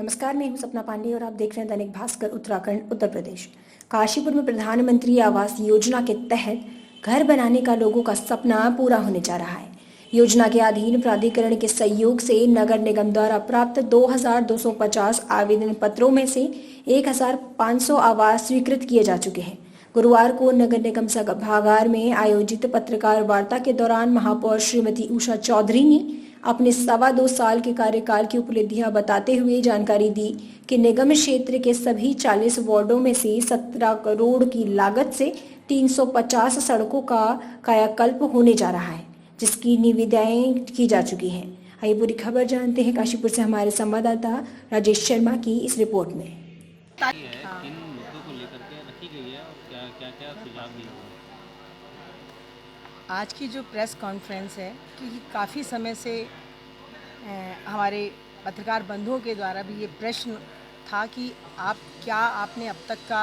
नमस्कार, मैं हूं सपना पांडे और आप देख रहे हैं दैनिक भास्कर उत्तराखंड उत्तर प्रदेश। काशीपुर में प्रधानमंत्री आवास योजना के तहत घर बनाने का लोगों का सपना पूरा होने जा रहा है। योजना के अधीन प्राधिकरण के सहयोग से नगर निगम द्वारा प्राप्त 2250 आवेदन पत्रों में से 1500 आवास स्वीकृत किए जा चुके हैं। गुरुवार को नगर निगम सभागार में आयोजित पत्रकार वार्ता के दौरान महापौर श्रीमती उषा चौधरी ने अपने 2.25 साल के कार्यकाल की उपलब्धियां बताते हुए जानकारी दी कि निगम क्षेत्र के सभी 40 वार्डों में से 17 करोड़ की लागत से 350 सड़कों का कायाकल्प होने जा रहा है, जिसकी निविदाएं की जा चुकी हैं। आइए पूरी खबर जानते हैं काशीपुर से हमारे संवाददाता राजेश शर्मा की इस रिपोर्ट में। किन मुद्दों को लेकर के रखी गई है और क्या सुझाव दिए गए? आज की जो प्रेस कॉन्फ्रेंस है कि काफ़ी समय से हमारे पत्रकार बंधुओं के द्वारा भी ये प्रश्न था कि आपने अब तक का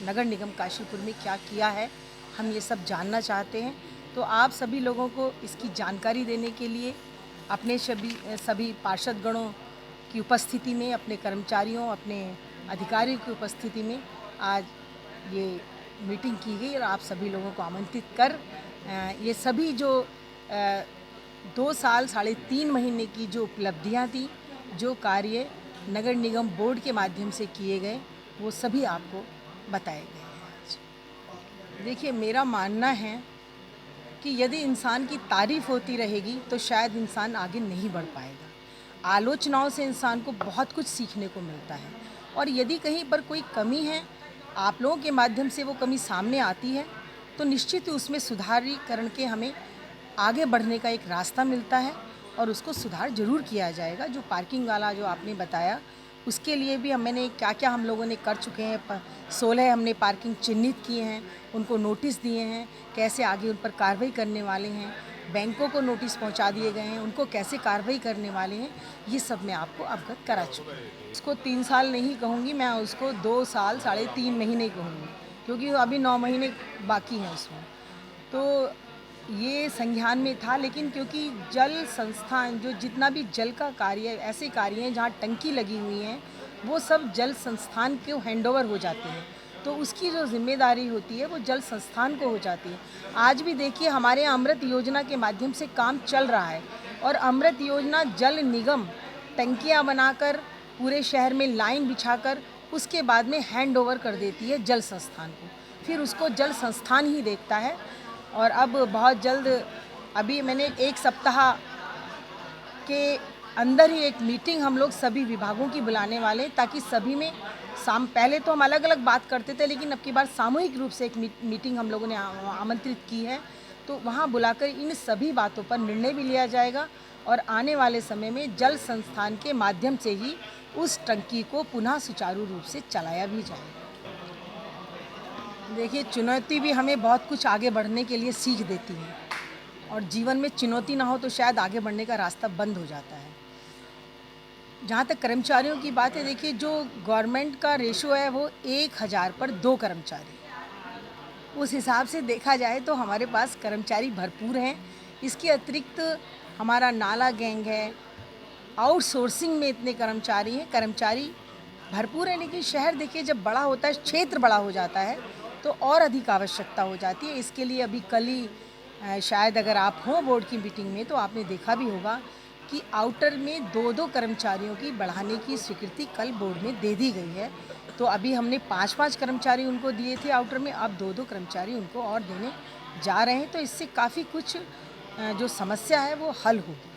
नगर निगम काशीपुर में क्या किया है, हम ये सब जानना चाहते हैं। तो आप सभी लोगों को इसकी जानकारी देने के लिए अपने सभी पार्षदगणों की उपस्थिति में, अपने कर्मचारियों, अपने अधिकारियों की उपस्थिति में आज ये मीटिंग की गई और आप सभी लोगों को आमंत्रित कर ये सभी जो 2 साल 3.5 महीने की जो उपलब्धियां थी, जो कार्य नगर निगम बोर्ड के माध्यम से किए गए, वो सभी आपको बताए गए हैं आज। देखिए, मेरा मानना है कि यदि इंसान की तारीफ़ होती रहेगी तो शायद इंसान आगे नहीं बढ़ पाएगा। आलोचनाओं से इंसान को बहुत कुछ सीखने को मिलता है और यदि कहीं पर कोई कमी है, आप लोगों के माध्यम से वो कमी सामने आती है तो निश्चित ही उसमें सुधारीकरण के हमें आगे बढ़ने का एक रास्ता मिलता है और उसको सुधार जरूर किया जाएगा। जो पार्किंग वाला जो आपने बताया, उसके लिए भी मैंने क्या हम लोगों ने कर चुके हैं। 16 हमने पार्किंग चिन्हित किए हैं, उनको नोटिस दिए हैं, कैसे आगे उन पर कार्रवाई करने वाले हैं। बैंकों को नोटिस पहुंचा दिए गए हैं, उनको कैसे कार्रवाई करने वाले हैं, ये सब मैं आपको अवगत करा चुका हूँ। उसको 3 साल नहीं कहूँगी, मैं उसको 2 साल 3.5 महीने कहूँगी, क्योंकि अभी 9 महीने बाकी हैं उसमें। तो ये संज्ञान में था, लेकिन क्योंकि जल संस्थान जो जितना भी जल का कार्य, ऐसे कार्य हैं जहाँ टंकी लगी हुई हैं, वो सब जल संस्थान को हैंडओवर हो जाते हैं, तो उसकी जो जिम्मेदारी होती है वो जल संस्थान को हो जाती है। आज भी देखिए, हमारे यहाँ अमृत योजना के माध्यम से काम चल रहा है और अमृत योजना जल निगम टंकियाँ बनाकर पूरे शहर में लाइन बिछाकर उसके बाद में हैंड ओवर कर देती है जल संस्थान को, फिर उसको जल संस्थान ही देखता है। और अब बहुत जल्द, अभी मैंने 1 सप्ताह के अंदर ही एक मीटिंग हम लोग सभी विभागों की बुलाने वाले हैं, ताकि सभी में पहले तो हम अलग अलग बात करते थे, लेकिन अब की बार सामूहिक रूप से एक मीटिंग हम लोगों ने आमंत्रित की है। तो वहाँ बुलाकर इन सभी बातों पर निर्णय भी लिया जाएगा और आने वाले समय में जल संस्थान के माध्यम से ही उस टंकी को पुनः सुचारू रूप से चलाया भी जाएगा। देखिए, चुनौती भी हमें बहुत कुछ आगे बढ़ने के लिए सीख देती है और जीवन में चुनौती ना हो तो शायद आगे बढ़ने का रास्ता बंद हो जाता है। जहाँ तक कर्मचारियों की बात है, देखिए, जो गवर्नमेंट का रेशो है वो 1000 पर 2 कर्मचारी, उस हिसाब से देखा जाए तो हमारे पास कर्मचारी भरपूर हैं। इसके अतिरिक्त हमारा नाला गैंग है, आउटसोर्सिंग में इतने कर्मचारी हैं, कर्मचारी भरपूर है। लेकिन शहर देखिए, जब बड़ा होता है, क्षेत्र बड़ा हो जाता है, तो और अधिक आवश्यकता हो जाती है। इसके लिए अभी कल ही शायद अगर आप हों बोर्ड की मीटिंग में तो आपने देखा भी होगा कि आउटर में 2-2 कर्मचारियों की बढ़ाने की स्वीकृति कल बोर्ड में दे दी गई है। तो अभी हमने 5-5 कर्मचारी उनको दिए थे आउटर में, अब 2-2 कर्मचारी उनको और देने जा रहे हैं। तो इससे काफ़ी कुछ जो समस्या है वो हल होगी।